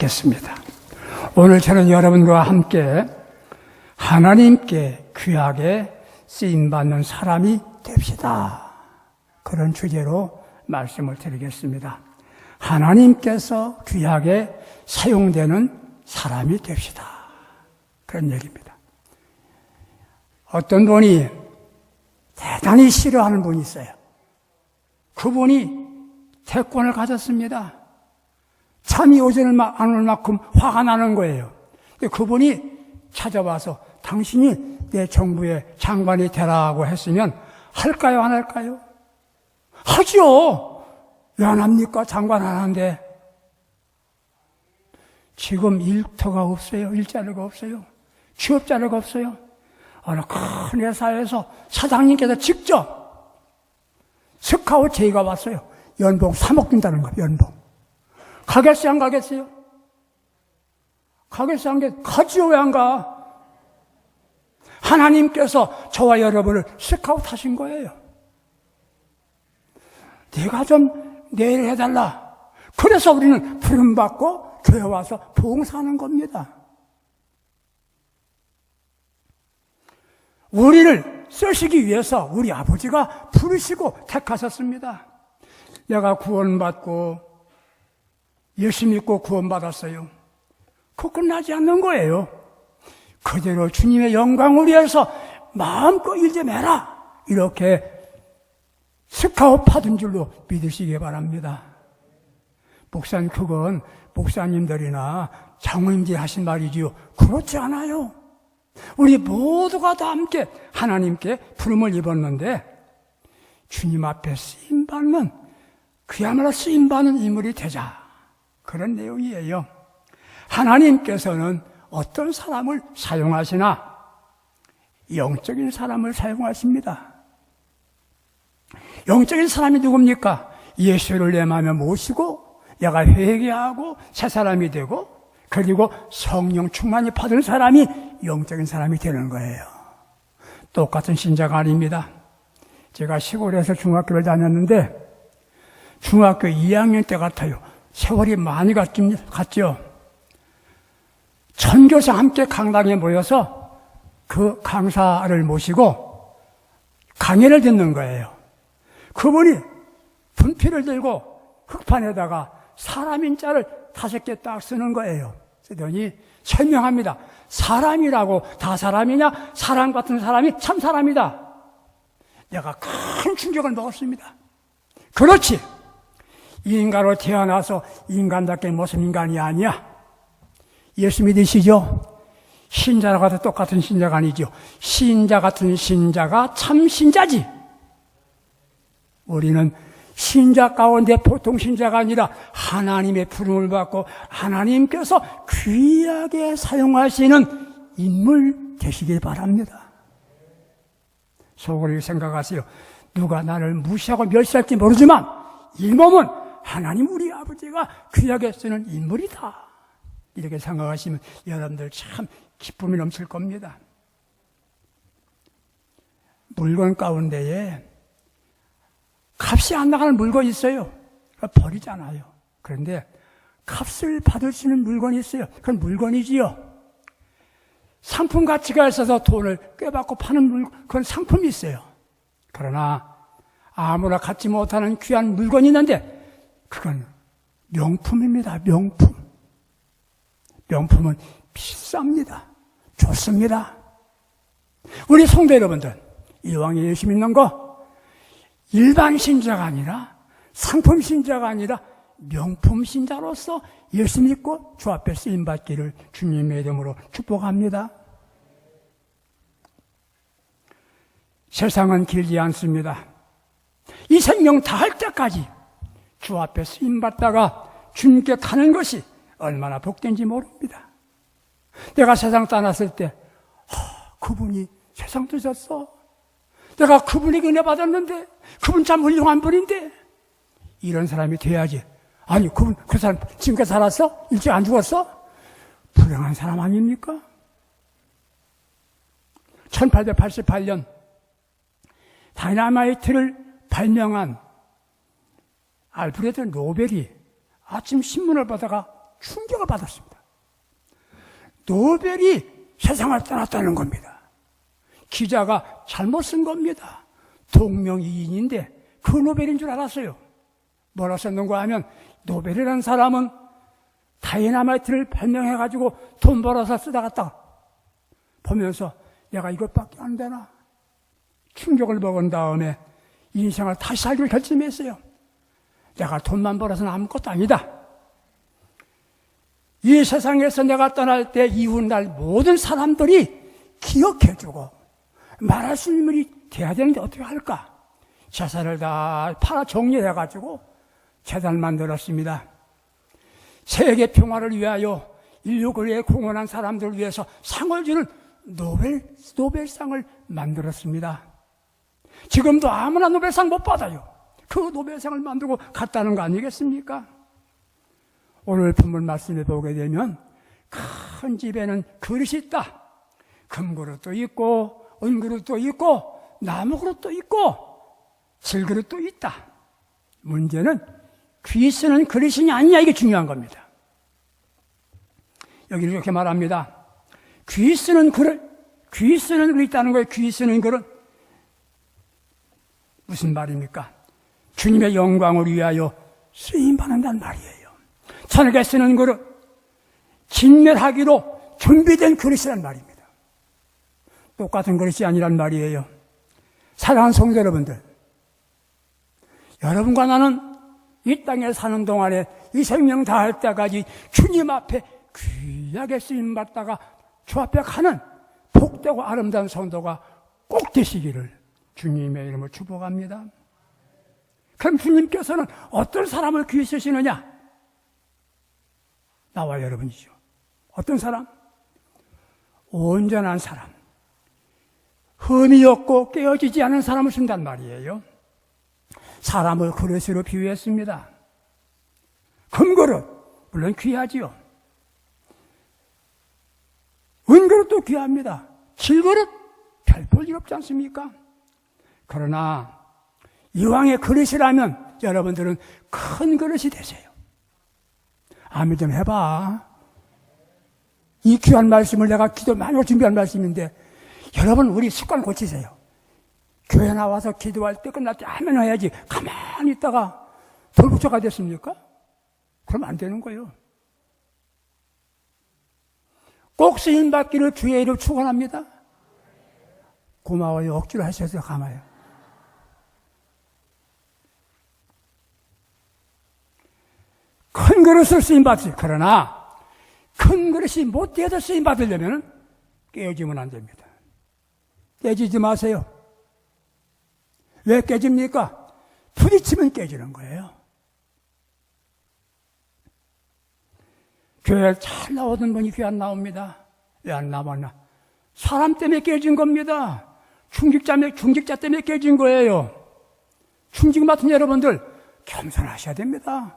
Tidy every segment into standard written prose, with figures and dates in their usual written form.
기도하겠습니다. 오늘 저는 여러분과 함께 하나님께 귀하게 쓰임받는 사람이 됩시다. 그런 주제로 말씀을 드리겠습니다. 하나님께서 귀하게 사용되는 사람이 됩시다. 그런 얘기입니다. 어떤 분이 대단히 싫어하는 분이 있어요. 그분이 태권을 가졌습니다. 잠이 오지 않을 만큼 화가 나는 거예요. 그분이 찾아와서 당신이 내 정부의 장관이 되라고 했으면 할까요, 안 할까요? 하죠. 왜 안 합니까? 장관 안 하는데. 지금 일터가 없어요. 일자리가 없어요. 취업자리가 없어요. 어느 큰 회사에서 사장님께서 직접 스카우트 제의가 왔어요. 연봉 3억 준다는 거예요. 연봉. 가겠어요, 안 가겠어요? 가겠어요, 안 가겠어요? 가지요, 왜 안 가? 하나님께서 저와 여러분을 스카우트 하신 거예요. 네가 좀 내일 해달라. 그래서 우리는 부름받고 교회 와서 봉사하는 겁니다. 우리를 쓰시기 위해서 우리 아버지가 부르시고 택하셨습니다. 내가 구원받고 예수 믿고 구원받았어요. 그거 끝나지 않는 거예요. 그대로 주님의 영광을 위해서 마음껏 일 좀 해라. 이렇게 스카웃 받은 줄로 믿으시기 바랍니다. 목사님, 그건 목사님들이나 장로님들이 하신 말이지요. 그렇지 않아요. 우리 모두가 다 함께 하나님께 부름을 입었는데 주님 앞에 쓰임받는, 그야말로 쓰임받는 인물이 되자. 그런 내용이에요. 하나님께서는 어떤 사람을 사용하시나? 영적인 사람을 사용하십니다. 영적인 사람이 누굽니까? 예수를 내 마음에 모시고 내가 회개하고 새 사람이 되고 그리고 성령 충만히 받은 사람이 영적인 사람이 되는 거예요. 똑같은 신자가 아닙니다. 제가 시골에서 중학교를 다녔는데 중학교 2학년 때 같아요. 세월이 많이 갔죠. 전교사 함께 강당에 모여서 그 강사를 모시고 강의를 듣는 거예요. 그분이 분필을 들고 흑판에다가 사람 인자를 5개 딱 쓰는 거예요. 쓰더니 설명합니다. 사람이라고 다 사람이냐? 사람 같은 사람이 참 사람이다. 내가 큰 충격을 먹었습니다. 그렇지. 인간으로 태어나서 인간답게 무슨 인간이 아니야. 예수 믿으시죠? 신자와 같은 똑같은 신자가 아니죠. 신자 같은 신자가 참 신자지. 우리는 신자 가운데 보통 신자가 아니라 하나님의 부름을 받고 하나님께서 귀하게 사용하시는 인물 되시길 바랍니다. 속으로 생각하세요. 누가 나를 무시하고 멸시할지 모르지만 이 몸은 하나님 우리 아버지가 귀하게 쓰는 인물이다. 이렇게 생각하시면 여러분들 참 기쁨이 넘칠 겁니다. 물건 가운데에 값이 안 나가는 물건이 있어요. 버리잖아요. 그런데 값을 받을 수 있는 물건이 있어요. 그건 물건이지요. 상품 가치가 있어서 돈을 꽤 받고 파는 그런 상품이 있어요. 그러나 아무나 갖지 못하는 귀한 물건이 있는데 그건 명품입니다. 명품. 명품은 비쌉니다. 좋습니다. 우리 성도 여러분들, 이왕에 예수 믿는 거 일반 신자가 아니라 상품 신자가 아니라 명품 신자로서 예수 믿고 주 앞에 쓰임받기를 주님의 이름으로 축복합니다. 세상은 길지 않습니다. 이 생명 다 할 때까지 주 앞에 쓰임받다가 주님께 가는 것이 얼마나 복된지 모릅니다. 내가 세상 떠났을 때 그분이 세상 뜨셨어. 내가 그분에게 은혜 받았는데 그분 참 훌륭한 분인데 이런 사람이 돼야지. 아니 그 사람 지금까지 살았어? 일찍 안 죽었어? 불행한 사람 아닙니까? 1888년 다이나마이트를 발명한 알프레드 노벨이 아침 신문을 보다가 충격을 받았습니다. 노벨이 세상을 떠났다는 겁니다. 기자가 잘못 쓴 겁니다. 동명이인인데 그 노벨인 줄 알았어요. 뭐라 썼는가 하면 노벨이라는 사람은 다이나마이트를 발명해가지고 돈 벌어서 쓰다 갔다 보면서 내가 이것밖에 안 되나? 충격을 먹은 다음에 인생을 다시 살기로 결심했어요. 내가 돈만 벌어서는 아무것도 아니다. 이 세상에서 내가 떠날 때 이웃날 모든 사람들이 기억해주고 말할 수 있는 일이 돼야 되는데 어떻게 할까? 재산을 다 팔아 정리해가지고 재단을 만들었습니다. 세계 평화를 위하여 인류를 공헌한 사람들을 위해서 상을 주는 노벨상을 만들었습니다. 지금도 아무나 노벨상 못 받아요. 그 노벨상을 만들고 갔다는 거 아니겠습니까? 오늘 본문 말씀을 보게 되면 큰 집에는 그릇이 있다. 금그릇도 있고 은그릇도 있고 나무그릇도 있고 질그릇도 있다. 문제는 귀 쓰는 그릇이냐 아니냐 이게 중요한 겁니다. 여기 이렇게 말합니다. 귀 쓰는 그릇 있다는 거예요. 귀 쓰는 그릇. 무슨 말입니까? 주님의 영광을 위하여 쓰임받는다는 말이에요. 저녁에 쓰는 그릇, 진멸하기로 준비된 그릇이란 말입니다. 똑같은 그릇이 아니란 말이에요. 사랑하는 성도 여러분들, 여러분과 나는 이 땅에 사는 동안에 이 생명 다할 때까지 주님 앞에 귀하게 쓰임받다가 주 앞에 가는 복되고 아름다운 성도가 꼭 되시기를 주님의 이름으로 축복합니다. 그럼 주님께서는 어떤 사람을 귀히 쓰시느냐? 나와 여러분이죠. 어떤 사람? 온전한 사람. 흠이 없고 깨어지지 않은 사람을 쓴단 말이에요. 사람을 그릇으로 비유했습니다. 금그릇, 물론 귀하지요. 은그릇도 귀합니다. 질그릇, 별 볼 일 없지 않습니까? 그러나 이왕의 그릇이라면 여러분들은 큰 그릇이 되세요. 아멘 좀 해봐. 이 귀한 말씀을 내가 기도 많이 하고 준비한 말씀인데 여러분 우리 습관 고치세요. 교회 나와서 기도할 때 끝날 때 아멘 해야지 가만히 있다가 돌부처가 됐습니까? 그럼 안 되는 거예요. 꼭 쓰임받기를 주의 이름 축원합니다. 고마워요. 억지로 하셔서 감아요. 큰 그릇을 쓰임받으세요. 그러나 큰 그릇이 못되어서 쓰임받으려면 깨어지면 안 됩니다. 깨지지 마세요. 왜 깨집니까? 부딪히면 깨지는 거예요. 교회에 잘 나오던 분이 귀 안 나옵니다. 왜 안 나왔나? 사람 때문에 깨진 겁니다. 중직자 때문에 깨진 거예요. 중직 맡은 여러분들 겸손하셔야 됩니다.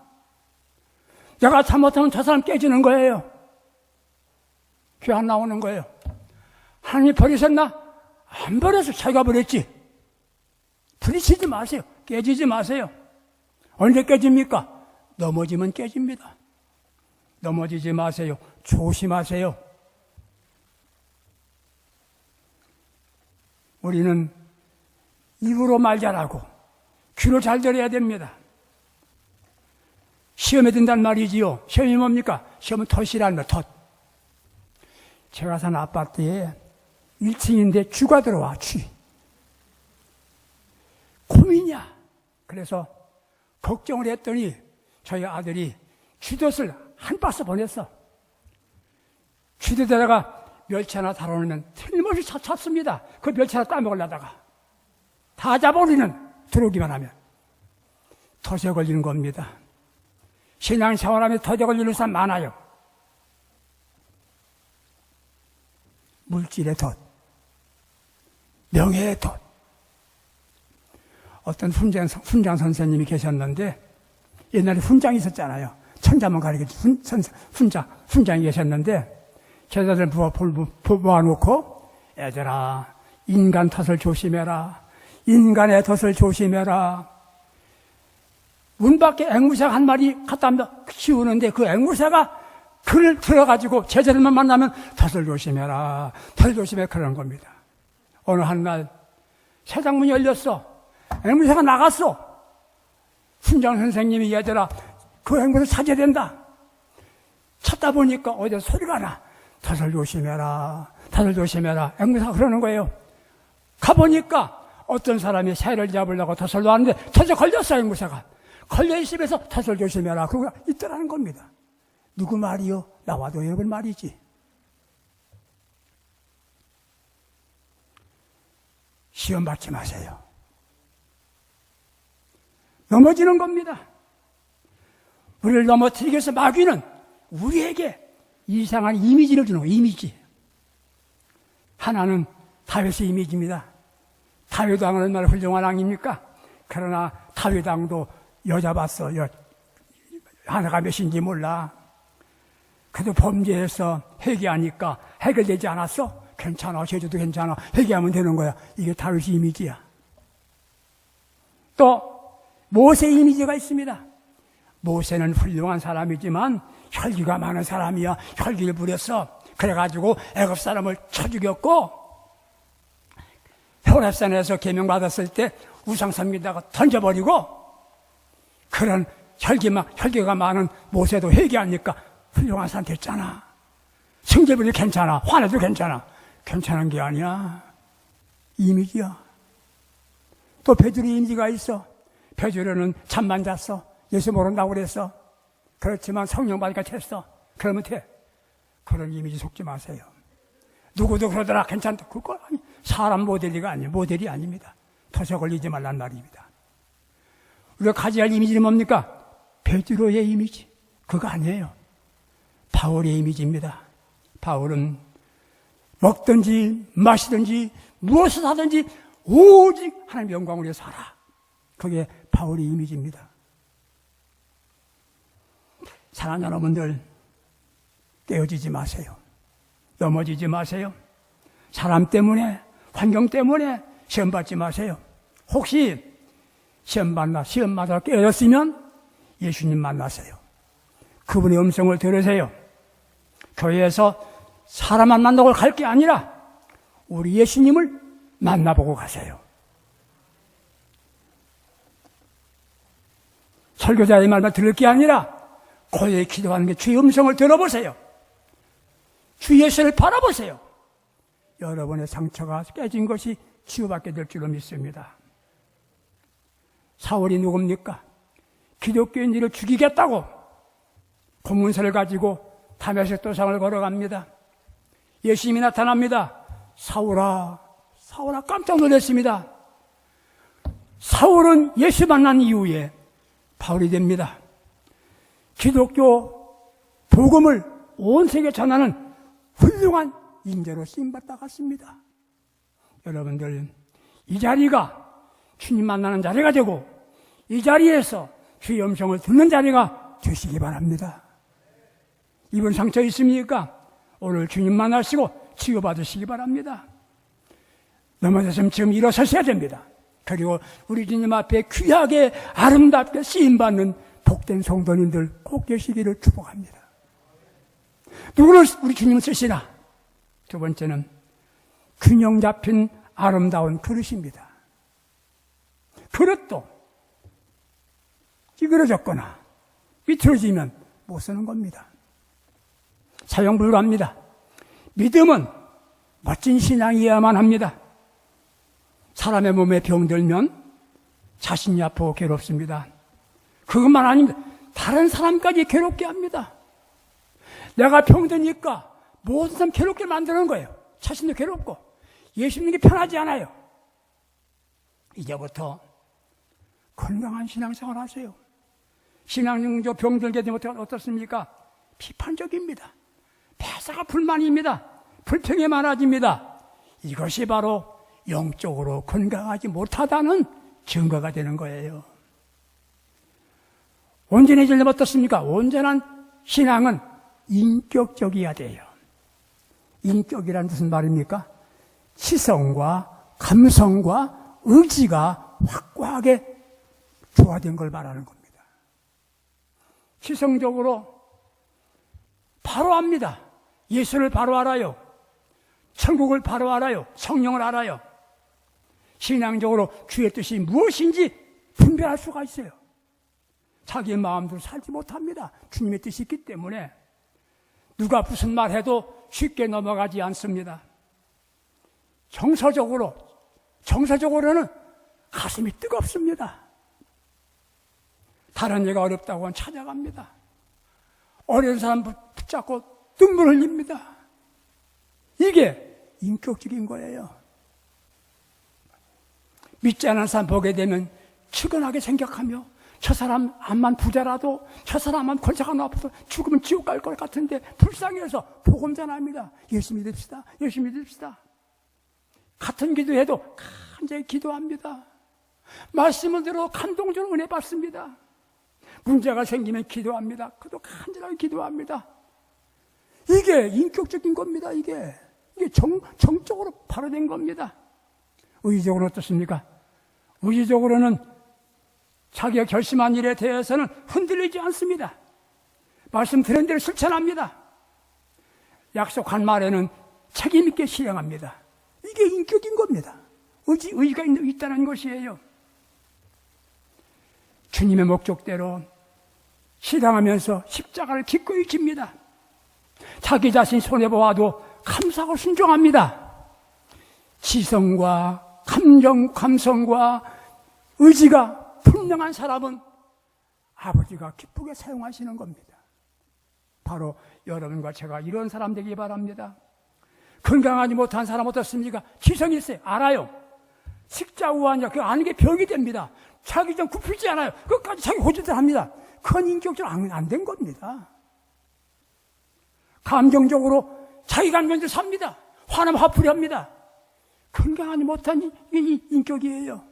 내가 잘못하면 저 사람 깨지는 거예요. 귀 안 나오는 거예요. 하나님이 버리셨나? 안 버려서 자기가 버렸지. 부딪히지 마세요. 깨지지 마세요. 언제 깨집니까? 넘어지면 깨집니다. 넘어지지 마세요. 조심하세요. 우리는 입으로 말 잘하고 귀로 잘 들어야 됩니다. 시험에 든다는 말이지요. 시험이 뭡니까? 시험은 덫이라는 말, 덫. 제가 사는 아파트에 1층인데 쥐가 들어와, 쥐. 고민이야. 그래서 걱정을 했더니 저희 아들이 쥐덫을 한 박스 보냈어. 쥐덫에다가 멸치 하나 달아놓으면 틀림없이 찾습니다. 그 멸치 하나 따먹으려다가. 다 잡아버리는, 들어오기만 하면. 덫에 걸리는 겁니다. 신앙생활하면 덫에 걸리는 사람 많아요. 물질의 덫, 명예의 덫. 어떤 훈장 선생님이 계셨는데, 옛날에 훈장이 있었잖아요. 천자만 가리켜준 훈장이 계셨는데, 제자들 모아놓고, 애들아, 인간 덫을 조심해라. 인간의 덫을 조심해라. 문 밖에 앵무새가 한 마리 갖다 치우는데 그 앵무새가 그를 들어가지고 제자들만 만나면 덫을 조심해라, 덫을 조심해, 그러는 겁니다. 어느 한날 세상문이 열렸어. 앵무새가 나갔어. 순장 선생님이 얘들아, 그 앵무새 찾아야 된다. 찾다 보니까 어디서 소리가 나. 덫을 조심해라, 덫을 조심해라. 앵무새가 그러는 거예요. 가보니까 어떤 사람이 새를 잡으려고 덫을 놨는데 덫에 걸렸어. 앵무새가 걸려있으면서 덫을 조심해라, 그러고 있더라는 겁니다. 누구 말이요? 나와도 여러분 말이지. 시험 받지 마세요. 넘어지는 겁니다. 우리를 넘어뜨리기 위해서 마귀는 우리에게 이상한 이미지를 주는 거예요. 이미지. 하나는 다윗의 이미지입니다. 다윗 왕은 얼마나 훌륭한 왕입니까? 그러나 다윗 왕도 여자 봤어. 하나가 몇인지 몰라. 그래도 범죄해서 회개하니까 해결되지 않았어? 괜찮아, 제주도 괜찮아, 회개하면 되는 거야. 이게 다윗의 이미지야. 또 모세의 이미지가 있습니다. 모세는 훌륭한 사람이지만 혈기가 많은 사람이야. 혈기를 부렸어. 그래가지고 애굽 사람을 쳐 죽였고, 호렙산에서 계명받았을 때 우상 섬기다가 던져버리고, 그런 혈기가 많은 모세도 회개하니까 훌륭한 사람 됐잖아. 성질부리 괜찮아, 화내도 괜찮아. 괜찮은 게 아니야. 이미지야. 또 베드로의 이미지가 있어. 베드로는 잠만 잤어. 예수 모른다고 그랬어. 그렇지만 성령 받으니까 됐어. 그러면 돼. 그런 이미지 속지 마세요. 누구도 그러더라, 괜찮다. 그거 아니, 사람 모델이가 아니에요. 모델이 아닙니다. 덫에 걸리지 말란 말입니다. 우리가 가져야 할 이미지는 뭡니까? 베드로의 이미지. 그거 아니에요. 바울의 이미지입니다. 바울은 먹든지 마시든지 무엇을 하든지 오직 하나님의 영광을 위해 살아. 그게 바울의 이미지입니다. 사랑하는 여러분들, 깨어지지 마세요. 넘어지지 마세요. 사람 때문에, 환경 때문에 시험 받지 마세요. 혹시 시험 받아 깨어졌으면 예수님 만나세요. 그분의 음성을 들으세요. 교회에서 사람만 만나고 갈 게 아니라 우리 예수님을 만나보고 가세요. 설교자의 말만 들을 게 아니라 고요히 기도하는 게 주의 음성을 들어보세요. 주 예수를 바라보세요. 여러분의 상처가 깨진 것이 치유받게 될 줄로 믿습니다. 사울이 누굽니까? 기독교인들을 죽이겠다고 공문서를 가지고 다메섹 도상을 걸어갑니다. 예수님이 나타납니다. 사울아, 사울아, 깜짝 놀랐습니다. 사울은 예수 만난 이후에 바울이 됩니다. 기독교 복음을 온 세계에 전하는 훌륭한 인재로 쓰임받다 갔습니다. 여러분들, 이 자리가 주님 만나는 자리가 되고 이 자리에서 주의 음성을 듣는 자리가 되시기 바랍니다. 이분 상처 있습니까? 오늘 주님 만나시고 치유받으시기 바랍니다. 넘어졌으면 지금 일어서셔야 됩니다. 그리고 우리 주님 앞에 귀하게 아름답게 쓰임받는 복된 성도님들 꼭 계시기를 축복합니다. 누구를 우리 주님은 쓰시나? 두 번째는 균형 잡힌 아름다운 그릇입니다. 그릇도 찌그러졌거나 비틀어지면 못 쓰는 겁니다. 사용 불가합니다. 믿음은 멋진 신앙이어야만 합니다. 사람의 몸에 병들면 자신이 아프고 괴롭습니다. 그것만 아닙니다. 다른 사람까지 괴롭게 합니다. 내가 병드니까 모든 사람 괴롭게 만드는 거예요. 자신도 괴롭고 예수 믿는 게 편하지 않아요. 이제부터 건강한 신앙생활 하세요. 신앙적으로 병들게 되면 어떻습니까? 비판적입니다. 폐사가 불만입니다. 불평이 많아집니다. 이것이 바로 영적으로 건강하지 못하다는 증거가 되는 거예요. 온전해지려면 어떻습니까? 온전한 신앙은 인격적이어야 돼요. 인격이란 무슨 말입니까? 시성과 감성과 의지가 확고하게 조화된 걸 말하는 겁니다. 시성적으로 바로 압니다. 예수를 바로 알아요. 천국을 바로 알아요. 성령을 알아요. 신앙적으로 주의 뜻이 무엇인지 분별할 수가 있어요. 자기의 마음대로 살지 못합니다. 주님의 뜻이 있기 때문에 누가 무슨 말 해도 쉽게 넘어가지 않습니다. 정서적으로는 가슴이 뜨겁습니다. 다른 얘가 어렵다고 하면 찾아갑니다. 어려운 사람 붙잡고 눈물 흘립니다. 이게 인격적인 거예요. 믿지 않은 사람 보게 되면 측은하게 생각하며 저 사람 암만 부자라도 저 사람만 권세가 높아서 죽으면 지옥 갈 것 같은데 불쌍해서 복음 전합니다. 열심히 믿읍시다. 열심히 믿읍시다. 같은 기도해도 간절히 기도합니다. 말씀을 들어 감동적으로 은혜 받습니다. 문제가 생기면 기도합니다. 그래도 간절하게 기도합니다. 이게 인격적인 겁니다. 이게 정적으로 바로 된 겁니다. 의지적으로 어떻습니까? 의지적으로는 자기가 결심한 일에 대해서는 흔들리지 않습니다. 말씀 드린 대로 실천합니다. 약속한 말에는 책임 있게 실행합니다. 이게 인격인 겁니다. 의지가 있다는 것이에요. 주님의 목적대로 실행하면서 십자가를 기꺼이 집니다. 자기 자신 손해보아도 감사하고 순종합니다. 지성과 감성과 의지가 분명한 사람은 아버지가 기쁘게 사용하시는 겁니다. 바로 여러분과 제가 이런 사람 되기 바랍니다. 건강하지 못한 사람 어떻습니까? 지성이 있어요. 알아요. 식자우환이야. 그거 아는 게 병이 됩니다. 자기 좀 굽히지 않아요. 끝까지 자기 고집대로 합니다. 그건 인격적으로 안 된 겁니다. 감정적으로 자기 감정대로 삽니다. 화나면 화풀이 합니다. 건강하지 못한 이 인격이에요.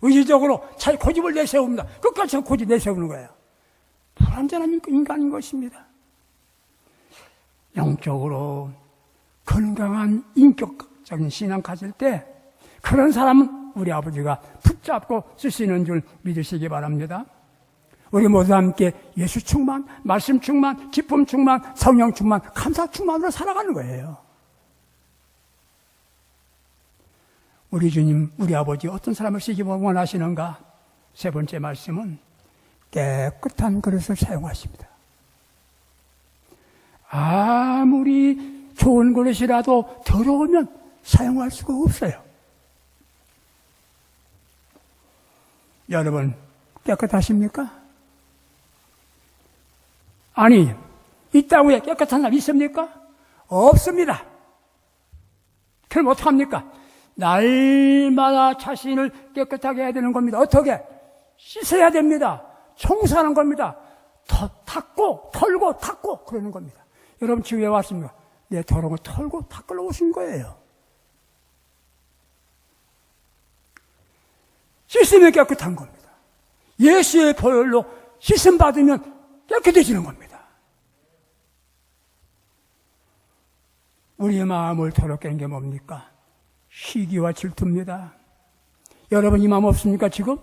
의지적으로 자기 고집을 내세웁니다. 끝까지 자기 고집 내세우는 거예요. 불완전한 인간인 것입니다. 영적으로 건강한 인격적인 신앙 가질 때 그런 사람은 우리 아버지가 붙잡고 쓰시는 줄 믿으시기 바랍니다. 우리 모두 함께 예수 충만, 말씀 충만, 기쁨 충만, 성령 충만, 감사 충만으로 살아가는 거예요. 우리 주님, 우리 아버지 어떤 사람을 쓰기 원하시는가? 세 번째 말씀은 깨끗한 그릇을 사용하십니다. 아무리 좋은 그릇이라도 더러우면 사용할 수가 없어요. 여러분 깨끗하십니까? 아니, 이 땅 위에 깨끗한 사람 있습니까? 없습니다. 그럼 어떡합니까? 날마다 자신을 깨끗하게 해야 되는 겁니다. 어떻게? 씻어야 됩니다. 청소하는 겁니다. 닦고 털고 닦고 그러는 겁니다. 여러분 지금 왜 왔습니까? 내 더러운 거 털고 닦으러 오신 거예요. 씻으면 깨끗한 겁니다. 예수의 보혈로 씻음 받으면 깨끗해지는 겁니다. 우리의 마음을 더럽게 하는 게 뭡니까? 시기와 질투입니다. 여러분 이 마음 없습니까 지금?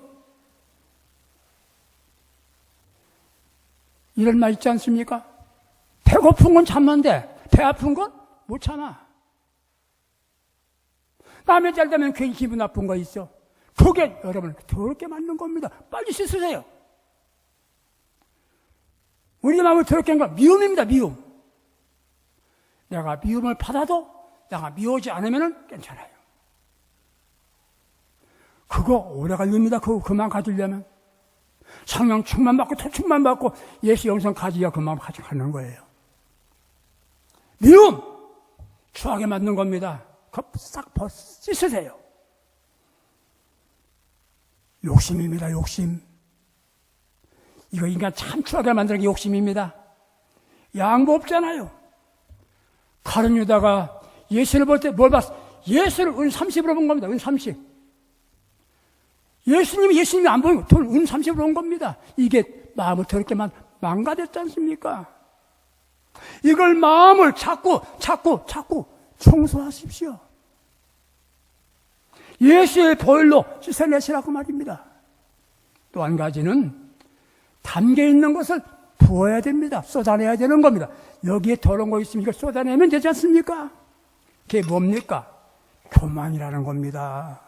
이런 말 있지 않습니까? 배고픈 건 참는데 배 아픈 건 못 참아. 남의 잘 되면 괜히 기분 나쁜 거 있어. 그게 여러분 더럽게 만든 겁니다. 빨리 씻으세요. 우리 마음을 더럽게 한 건 미움입니다. 미움. 내가 미움을 받아도 내가 미워지 않으면 괜찮아요. 그거 오래 걸립니다. 그만 가지려면. 성령 충만 받고 토충만 받고 예수 영성 가지야 그만 가져가는 거예요. 미움! 추하게 만든 겁니다. 그거 싹 씻으세요. 욕심입니다. 욕심. 이거 인간 참 추하게 만드는 게 욕심입니다. 양보 없잖아요. 가룟 유다가 예수를 볼 때 뭘 봤어? 예수를 은 30으로 본 겁니다. 은 30. 예수님이 안 보이고 돈 은 30으로 온 겁니다. 이게 마음을 더럽게 망가졌지 않습니까? 이걸 마음을 자꾸 청소하십시오. 예수의 보혈로 씻어내시라고 말입니다. 또 한 가지는 담겨 있는 것을 부어야 됩니다. 쏟아내야 되는 겁니다. 여기에 더러운 거 있으면 이걸 쏟아내면 되지 않습니까? 그게 뭡니까? 교만이라는 겁니다.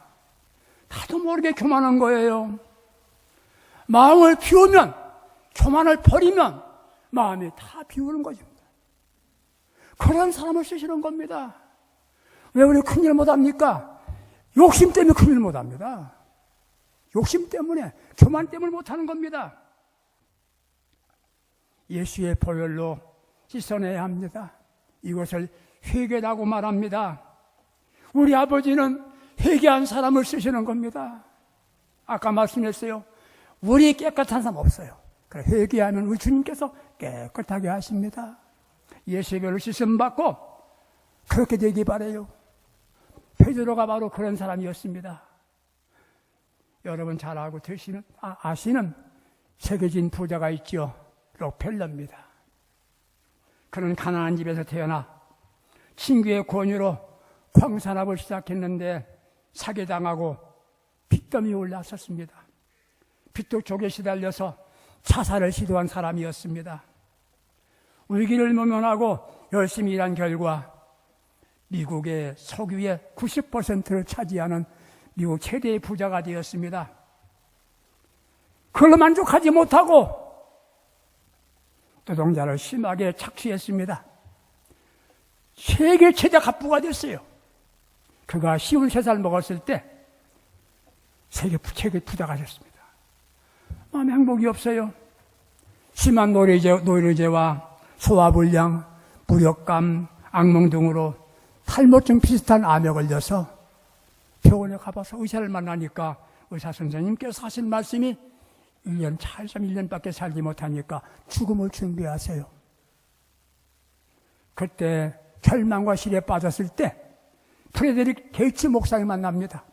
나도 모르게 교만한 거예요. 마음을 비우면, 교만을 버리면 마음이 다 비우는 것입니다. 그런 사람을 쓰시는 겁니다. 왜 우리 큰일 못합니까? 욕심 때문에 큰일 못합니다. 욕심 때문에, 교만 때문에 못하는 겁니다. 예수의 보혈로 씻어내야 합니다. 이것을 회개라고 말합니다. 우리 아버지는 회개한 사람을 쓰시는 겁니다. 아까 말씀했어요. 우리 깨끗한 사람 없어요. 그래, 회개하면 우리 주님께서 깨끗하게 하십니다. 예수의 보혈로 씻음 받고 그렇게 되기 바라요. 베드로가 바로 그런 사람이었습니다. 여러분 잘 알고 아시는 세계적인 부자가 있죠. 록펠러입니다. 그는 가난한 집에서 태어나 친구의 권유로 광산업을 시작했는데 사기당하고 빚더미 올랐었습니다. 빚독촉에 시달려서 자살을 시도한 사람이었습니다. 위기를 모면하고 열심히 일한 결과 미국의 석유의 90%를 차지하는 미국 최대의 부자가 되었습니다. 그걸로 만족하지 못하고 노동자를 심하게 착취했습니다. 세계 최대 갑부가 됐어요. 그가 53살 먹었을 때 세계 부자가 됐습니다. 마음에 행복이 없어요. 심한 노이로제와 소화불량, 무력감, 악몽 등으로 탈모증 비슷한 암에 걸려서 병원에 가봐서 의사를 만나니까 의사 선생님께서 하신 말씀이 1년밖에 살지 못하니까 죽음을 준비하세요. 그때 절망과 실에 빠졌을 때 프레데릭 게이츠 목사를 만납니다.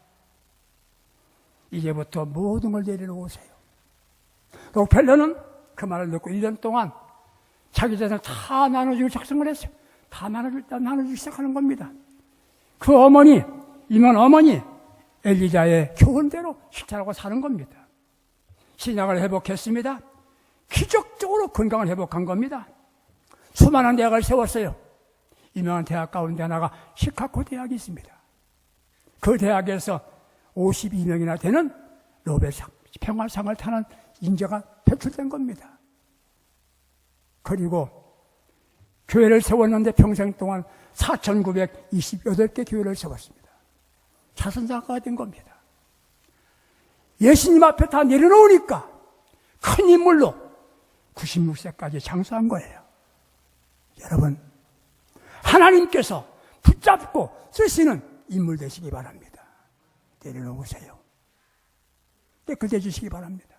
이제부터 모든 걸 내려놓으세요. 록펠러는 그 말을 듣고 1년 동안 자기 재산을 다 나눠주고 작성을 했어요. 다 나눠주기 시작하는 겁니다. 그 어머니, 임원 어머니 엘리자의 교훈대로 실천하고 사는 겁니다. 신약을 회복했습니다. 기적적으로 건강을 회복한 겁니다. 수많은 대학을 세웠어요. 유명한 대학 가운데 하나가 시카고 대학이 있습니다. 그 대학에서 52명이나 되는 노벨상 평화상을 타는 인재가 배출된 겁니다. 그리고 교회를 세웠는데 평생 동안 4,928개 교회를 세웠습니다. 자선사가 된 겁니다. 예수님 앞에 다 내려놓으니까 큰 인물로 96세까지 장수한 거예요. 여러분, 하나님께서 붙잡고 쓰시는 인물 되시기 바랍니다. 내려놓으세요. 깨끗해지시기 바랍니다.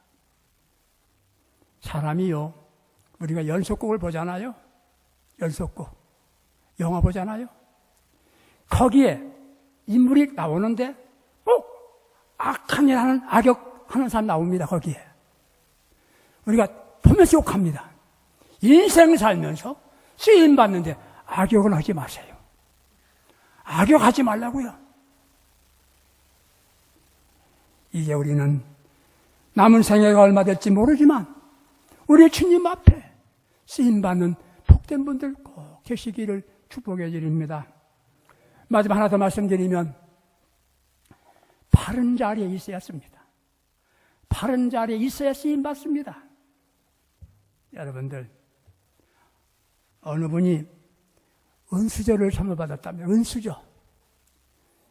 사람이요, 우리가 연속극을 보잖아요. 연속극, 영화 보잖아요. 거기에 인물이 나오는데 악한 일 하는, 악역하는 사람 나옵니다. 거기에 우리가 보면서 욕합니다. 인생 살면서 쓰임 받는데 악역은 하지 마세요. 악역하지 말라고요. 이제 우리는 남은 생애가 얼마 될지 모르지만 우리 주님 앞에 쓰임받는 복된 분들 꼭 계시기를 축복해 드립니다. 마지막 하나 더 말씀드리면 바른 자리에 있어야 씁니다. 바른 자리에 있어야 쓰임받습니다. 여러분들, 어느 분이 은수저를 선물받았다면, 은수저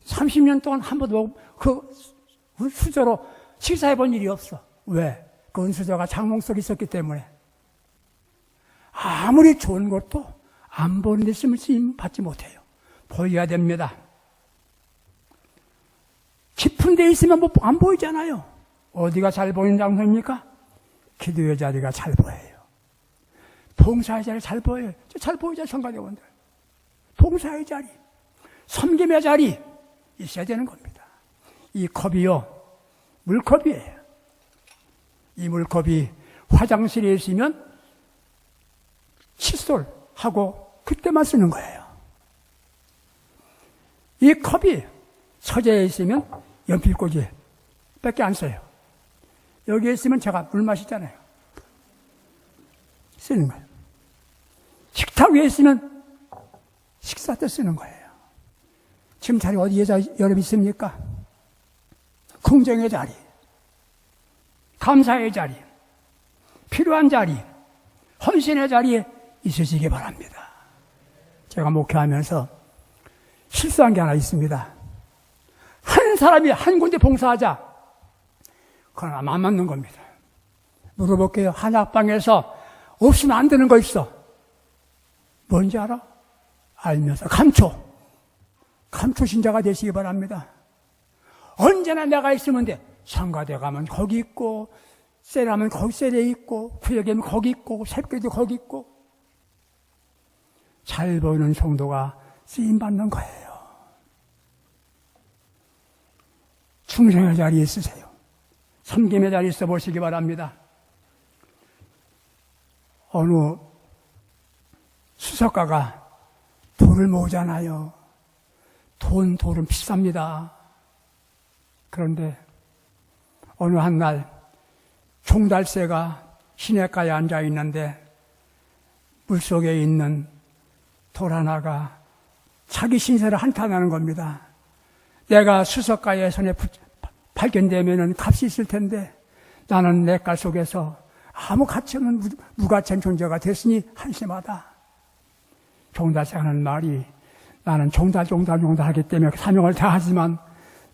30년 동안 한 번도 그 은수저로 식사해 본 일이 없어. 왜? 그 은수저가 장롱 속에 있었기 때문에. 아무리 좋은 것도 안 보는 데 있으면 쓰임 받지 못해요. 보여야 됩니다. 깊은 데 있으면 안 보이잖아요. 어디가 잘 보이는 장소입니까? 기도의 자리가 잘 보여요. 봉사의 자리 잘 보여요. 잘 보이죠, 성가대원들. 봉사의 자리, 섬김의 자리 있어야 되는 겁니다. 이 컵이요, 물컵이에요. 이 물컵이 화장실에 있으면 칫솔하고 그때만 쓰는 거예요. 이 컵이 서재에 있으면 연필꽂이 밖에 안 써요. 여기에 있으면 제가 물 마시잖아요. 쓰는 거예요. 식탁 위에 있으면 식사 때 쓰는 거예요. 지금 자리 어디에 여러분 있습니까? 긍정의 자리, 감사의 자리, 필요한 자리, 헌신의 자리에 있으시기 바랍니다. 제가 목회하면서 실수한 게 하나 있습니다. 한 사람이 한 군데 봉사하자. 그건 아마 안 맞는 겁니다. 물어볼게요. 한약방에서 없으면 안 되는 거 있어. 뭔지 알아? 알면서 감초 신자가 되시기 바랍니다. 언제나 내가 있으면 돼. 성가대 가면 거기 있고, 셀하면 거기 셀에 있고, 구역에면 거기 있고, 새벽에도 거기 있고. 잘 보이는 성도가 쓰임받는 거예요. 충성의 자리에 있으세요. 섬김의 자리에 있어 보시기 바랍니다. 어느 수석가가 돌을 모으잖아요. 돌은 비쌉니다. 그런데 어느 한 날 종달새가 시냇가에 앉아 있는데 물속에 있는 돌 하나가 자기 신세를 한탄하는 겁니다. 내가 수석가의 손에 발견되면 값이 있을 텐데 나는 내 깔 속에서 아무 가치 없는 무가치한 존재가 됐으니 한심하다. 종달새가 하는 말이 나는 종달 하기 때문에 사명을 다하지만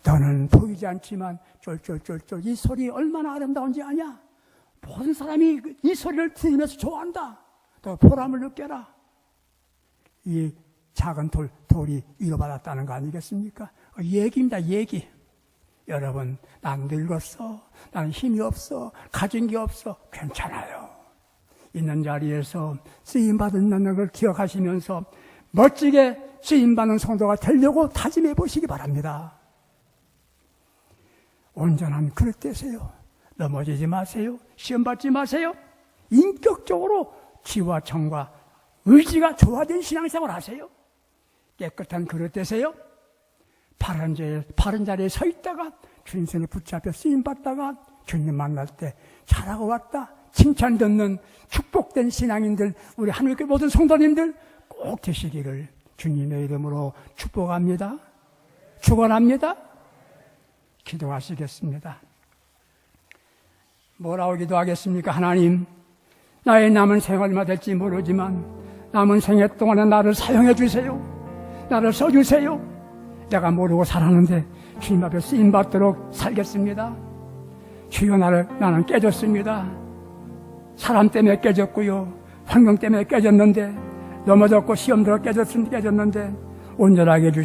너는 보이지 않지만 쫄쫄쫄쫄 이 소리 얼마나 아름다운지 아냐? 모든 사람이 이 소리를 들으면서 좋아한다. 또 보람을 느껴라. 이 작은 돌이 위로받았다는 거 아니겠습니까? 얘기입니다, 얘기. 여러분, 난 늙었어. 난 힘이 없어. 가진 게 없어. 괜찮아요. 있는 자리에서 쓰임받는 걸 기억하시면서 멋지게 쓰임받는 성도가 되려고 다짐해 보시기 바랍니다. 온전한 그릇 되세요. 넘어지지 마세요. 시험 받지 마세요. 인격적으로 지와 정과 의지가 조화된 신앙생활 하세요. 깨끗한 그릇 되세요. 바른 자리에 서 있다가 주님 손에 붙잡혀 쓰임받다가 주님 만날 때 잘하고 왔다. 칭찬 듣는 축복된 신앙인들, 우리 하늘교회 모든 성도님들 꼭 되시기를 주님의 이름으로 축복합니다. 축원합니다. 기도하시겠습니다. 뭐라고 기도하겠습니까? 하나님, 나의 남은 생활만 될지 모르지만 남은 생애 동안에 나를 사용해 주세요. 나를 써주세요. 내가 모르고 살았는데 주님 앞에 쓰임받도록 살겠습니다. 주여, 나는 깨졌습니다. 사람 때문에 깨졌고요. 환경 때문에 깨졌는데, 넘어졌고 시험 들어 깨졌는데 온전하게 해주시옵소서.